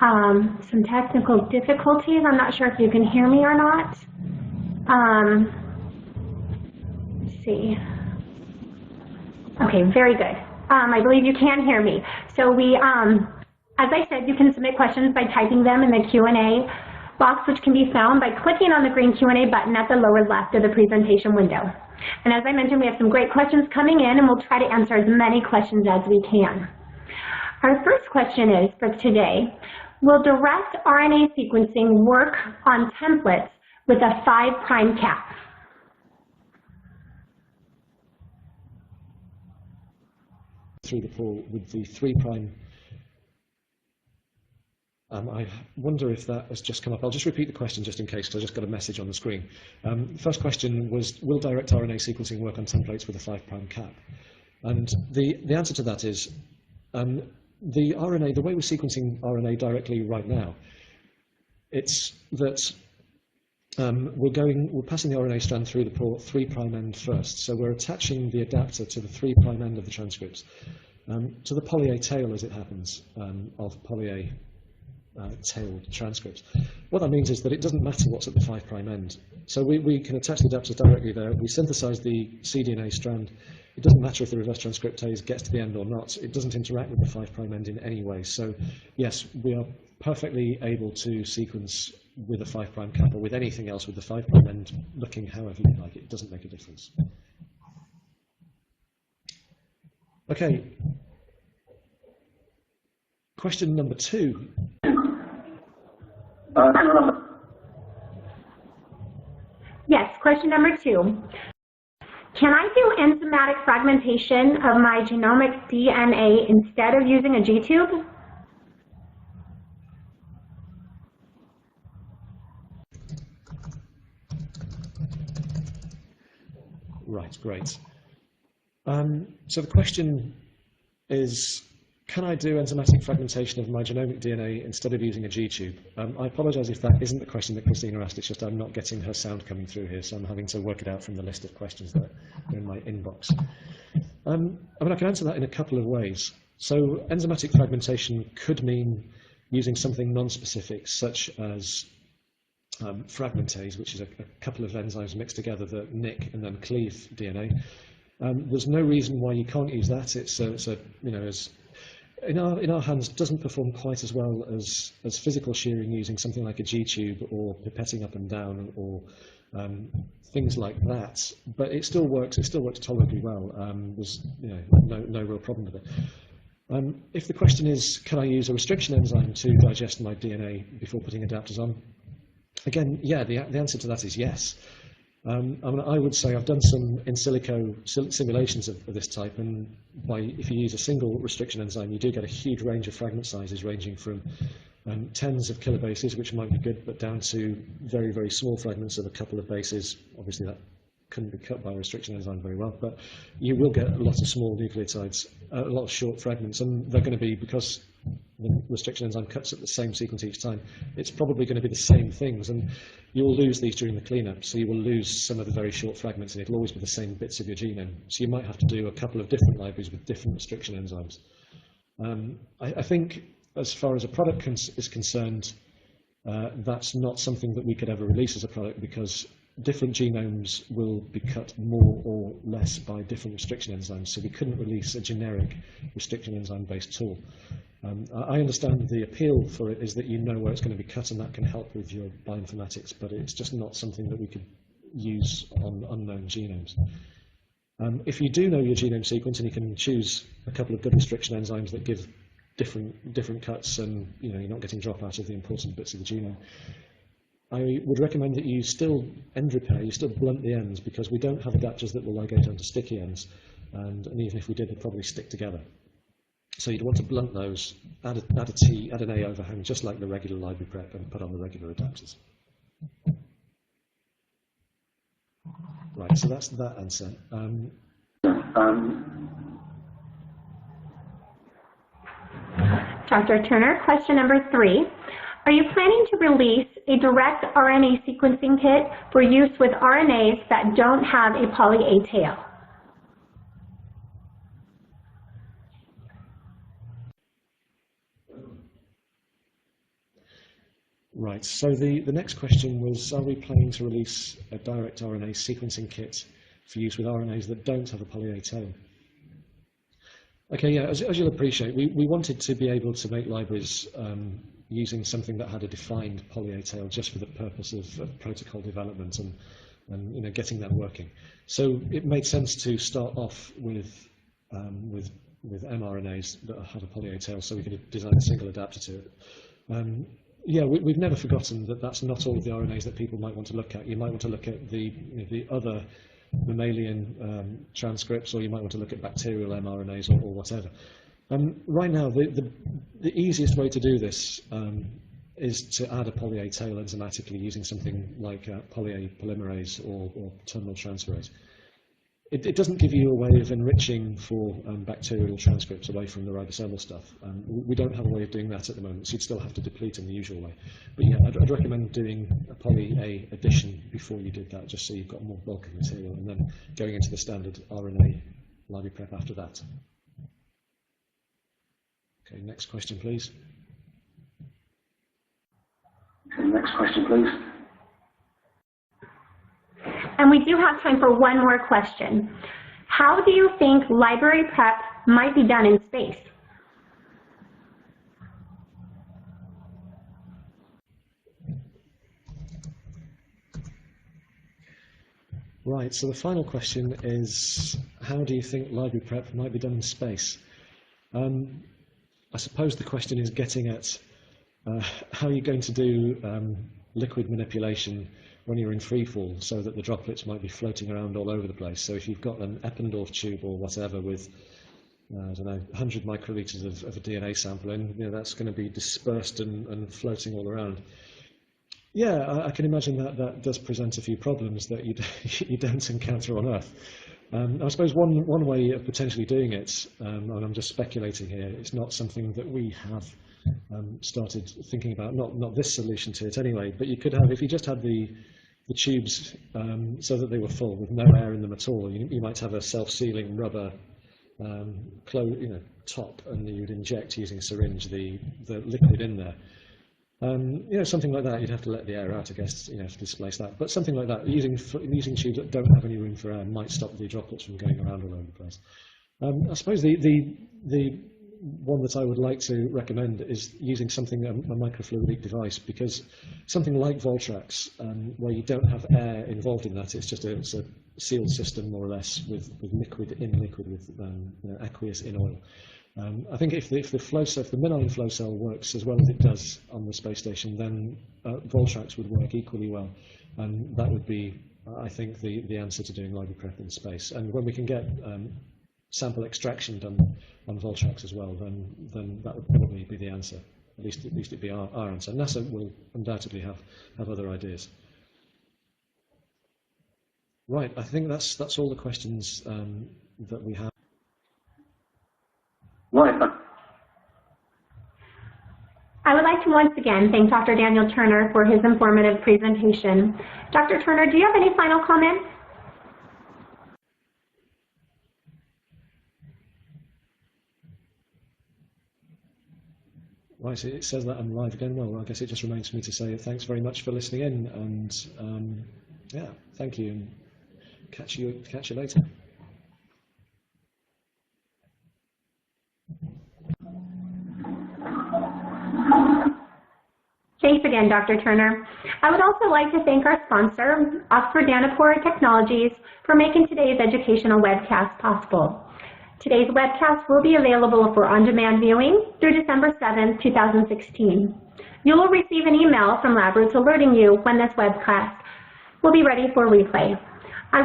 some technical difficulties. I'm not sure if you can hear me or not. Let's see. Okay, very good. I believe you can hear me. So as I said, you can submit questions by typing them in the Q&A box, which can be found by clicking on the green Q&A button at the lower left of the presentation window. And as I mentioned, we have some great questions coming in, and we'll try to answer as many questions as we can. Our first question is, for today, will direct RNA sequencing work on templates with a 5' cap? Through the pore with the 3'. I wonder if that has just come up. I'll just repeat the question just in case, because I just got a message on the screen. The first question was, will direct RNA sequencing work on templates with a 5' cap? And the answer to that is, the RNA, the way we're sequencing RNA directly right now, it's that we're passing the RNA strand through the pore 3' end first. So we're attaching the adapter to the 3' end of the transcripts, to the poly-A tail, as it happens, of poly-A tailed transcripts. What that means is that it doesn't matter what's at the 5' end. So we can attach the adapters directly there. We synthesize the cDNA strand. It doesn't matter if the reverse transcriptase gets to the end or not. It doesn't interact with the 5' end in any way. So yes, we are perfectly able to sequence with a 5' cap or with anything else with the 5' end looking however you like. It doesn't make a difference. Okay. Question number 2. Yes, question number 2. Can I do enzymatic fragmentation of my genomic DNA instead of using a G-tube? Right, great. So the question is, can I do enzymatic fragmentation of my genomic DNA instead of using a G-tube? I apologize if that isn't the question that Christina asked. It's just I'm not getting her sound coming through here, so I'm having to work it out from the list of questions that are in my inbox. I mean, I can answer that in a couple of ways. So enzymatic fragmentation could mean using something non-specific, such as fragmentase, which is a couple of enzymes mixed together that nick and then cleave DNA. There's no reason why you can't use that. It's in our hands, doesn't perform quite as well as physical shearing using something like a G-tube or pipetting up and down or things like that. But it still works. It still works tolerably well. There's no real problem with it. If the question is, can I use a restriction enzyme to digest my DNA before putting adapters on? Again, yeah, the answer to that is yes. I would say I've done some in silico simulations of this type, and if you use a single restriction enzyme, you do get a huge range of fragment sizes ranging from tens of kilobases, which might be good, but down to very, very small fragments of a couple of bases. Obviously, that couldn't be cut by a restriction enzyme very well, but you will get a lot of small nucleotides, a lot of short fragments, and they're going to be, because the restriction enzyme cuts at the same sequence each time, it's probably going to be the same things, and you will lose these during the cleanup, so you will lose some of the very short fragments, and it'll always be the same bits of your genome. So you might have to do a couple of different libraries with different restriction enzymes. I think as far as a product is concerned, that's not something that we could ever release as a product, because different genomes will be cut more or less by different restriction enzymes, so we couldn't release a generic restriction enzyme-based tool. I understand the appeal for it is that you know where it's going to be cut, and that can help with your bioinformatics, but it's just not something that we could use on unknown genomes. If you do know your genome sequence and you can choose a couple of good restriction enzymes that give different cuts, and you're not getting drop out of the important bits of the genome, I would recommend that you still end repair, you still blunt the ends, because we don't have adapters that will ligate onto sticky ends, and even if we did, they'd probably stick together. So you'd want to blunt those, add a T, add an A overhang, just like the regular library prep, and put on the regular adapters. Right, so that's that answer. Dr. Turner, question number 3. Are you planning to release a direct RNA sequencing kit for use with RNAs that don't have a poly-A tail? Right, so the next question was, are we planning to release a direct RNA sequencing kit for use with RNAs that don't have a poly-A tail? Okay, yeah, as you'll appreciate, we wanted to be able to make libraries using something that had a defined poly-A tail, just for the purpose of protocol development and getting that working. So it made sense to start off with mRNAs that had a poly-A tail, so we could design a single adapter to it. Yeah, we've never forgotten that that's not all of the RNAs that people might want to look at. You might want to look at the other mammalian transcripts, or you might want to look at bacterial mRNAs or whatever. Right now, the easiest way to do this is to add a poly-A tail enzymatically using something like poly-A polymerase or terminal transferase. It doesn't give you a way of enriching for bacterial transcripts away from the ribosomal stuff. We don't have a way of doing that at the moment, so you'd still have to deplete in the usual way. But yeah, I'd recommend doing a poly-A addition before you did that, just so you've got more bulk of material, and then going into the standard RNA library prep after that. Okay, next question, please. Okay, next question, please. And we do have time for one more question. How do you think library prep might be done in space? Right, so the final question is, how do you think library prep might be done in space? I suppose the question is getting at how you're going to do liquid manipulation when you're in free fall, so that the droplets might be floating around all over the place. So if you've got an Eppendorf tube or whatever with, I don't know, 100 microliters of a DNA sample in, that's going to be dispersed and floating all around. Yeah, I can imagine that does present a few problems that you don't encounter on Earth. I suppose one way of potentially doing it, and I'm just speculating here, it's not something that we have started thinking about, not this solution to it anyway, but you could have, if you just had the tubes so that they were full with no air in them at all, you might have a self-sealing rubber top, and you'd inject using a syringe the liquid in there. Something like that, you'd have to let the air out, I guess, to displace that. But something like that, using tubes that don't have any room for air, might stop the droplets from going around all over the place. I suppose the one that I would like to recommend is using something, a microfluidic device, because something like Voltrax, where you don't have air involved in that, it's a sealed system more or less with liquid with aqueous in oil. I think if the MinION flow cell works as well as it does on the space station, then Voltrax would work equally well, and that would be I think, the answer to doing library prep in space. And when we can get sample extraction done on Voltrax as well, then that would probably be the answer. At least it'd be our answer. NASA will undoubtedly have other ideas. Right, I think that's all the questions that we have. Right. I would like to once again thank Dr. Daniel Turner for his informative presentation. Dr. Turner, do you have any final comments? Right, it says that I'm live again. Well, I guess it just remains for me to say thanks very much for listening in, and yeah, thank you, and catch you later. Thanks again, Dr. Turner. I would also like to thank our sponsor, Oxford Nanopore Technologies, for making today's educational webcast possible. Today's webcast will be available for on-demand viewing through December 7th, 2016. You will receive an email from Labroots alerting you when this webcast will be ready for replay.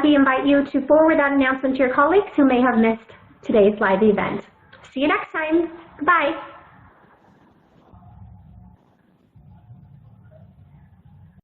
We invite you to forward that announcement to your colleagues who may have missed today's live event. See you next time. Goodbye.